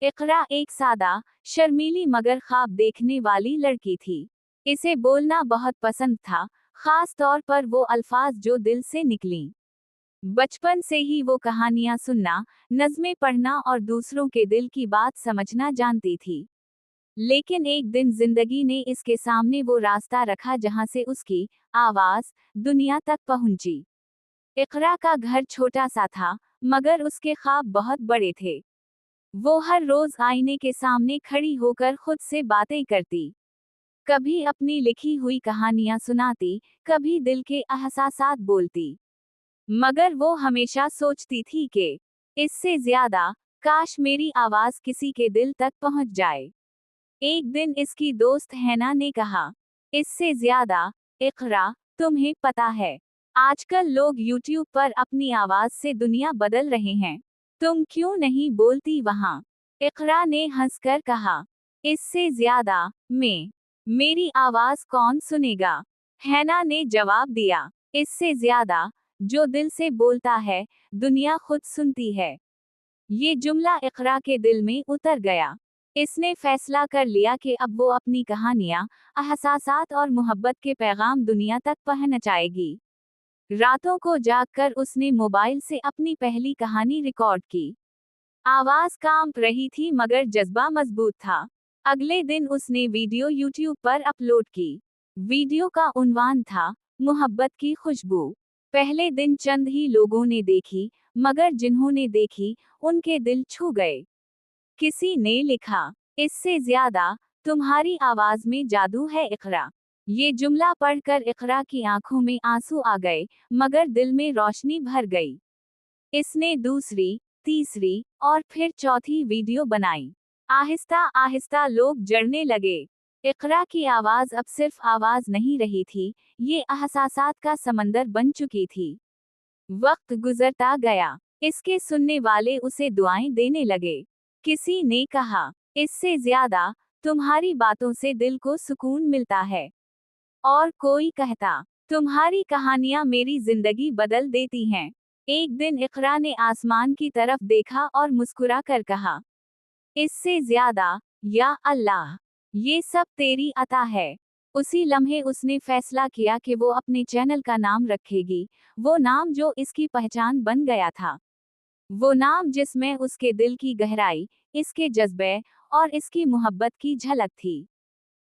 इकरा एक सादा, शर्मीली मगर ख्वाब देखने वाली लड़की थी। इसे बोलना बहुत पसंद था, खास तौर पर वो अल्फाज जो दिल से निकलीं। बचपन से ही वो कहानियां सुनना, नज़में पढ़ना और दूसरों के दिल की बात समझना जानती थी। लेकिन एक दिन जिंदगी ने इसके सामने वो रास्ता रखा जहां से उसकी आवाज दुनिया तक पहुंची। इकरा का घर छोटा सा था, मगर उसके ख्वाब बहुत बड़े थे। वो हर रोज आईने के सामने खड़ी होकर खुद से बातें करती। कभी अपनी लिखी हुई कहानियां सुनाती, कभी दिल के एहसासात बोलती। मगर वो हमेशा सोचती थी कि इससे ज्यादा काश मेरी आवाज किसी के दिल तक पहुंच जाए। एक दिन इसकी दोस्त हैना ने कहा, इससे ज्यादा, इकरा, तुम्हें पता है, आजकल लोग YouTube पर अपनी आवाज से दुनिया बदल रहे हैं। तुम क्यों नहीं बोलती वहां? इकरा ने हंसकर कहा, इससे ज्यादा, मेरी आवाज कौन सुनेगा? हैना ने जवाब दिया, इससे ज्यादा, जो दिल से बोलता है, दुनिया खुद सुनती है। ये जुमला इकरा के दिल में उतर गया। इसने फैसला कर लिया कि अब वो अपनी कहानियां, एहसासात और मोहब्बत के पैगाम दुनिया तक पहुंचाएगी। रातों को जागकर उसने मोबाइल से अपनी पहली कहानी रिकॉर्ड की। आवाज कांप रही थी मगर जज्बा मजबूत था। अगले दिन उसने वीडियो YouTube पर अपलोड की। वीडियो का उन्वान था, मोहब्बत की खुशबू। पहले दिन चंद ही लोगों ने देखी, मगर जिन्होंने देखी, उनके दिल छू गए। किसी ने लिखा, इससे ज्यादा, तुम्हारी आवाज में जादू है इकरा। ये जुमला पढ़कर इकरा की आंखों में आंसू आ गए, मगर दिल में रोशनी भर गई। इसने दूसरी, तीसरी और फिर चौथी वीडियो बनाई। आहिस्ता आहिस्ता लोग जड़ने लगे। इकरा की आवाज अब सिर्फ आवाज नहीं रही थी, ये एहसासात का समंदर बन चुकी थी। वक्त गुजरता गया, इसके सुनने वाले उसे दुआएं देने लगे। किसी ने कहा, इससे ज्यादा, तुम्हारी बातों से दिल को सुकून मिलता है। और कोई कहता, तुम्हारी कहानियां मेरी जिंदगी बदल देती हैं। एक दिन इकरा ने आसमान की तरफ देखा और मुस्कुरा कर कहा, इससे ज्यादा, या अल्लाह, ये सब तेरी अता है। उसी लम्हे उसने फैसला किया कि वो अपने चैनल का नाम रखेगी, वो नाम जो इसकी पहचान बन गया था। वो नाम जिसमें उसके दिल की गहराई, इसके जज्बे और इसकी मोहब्बत की झलक थी।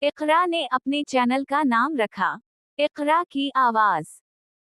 इकरा ने अपने चैनल का नाम रखा, इकरा की आवाज।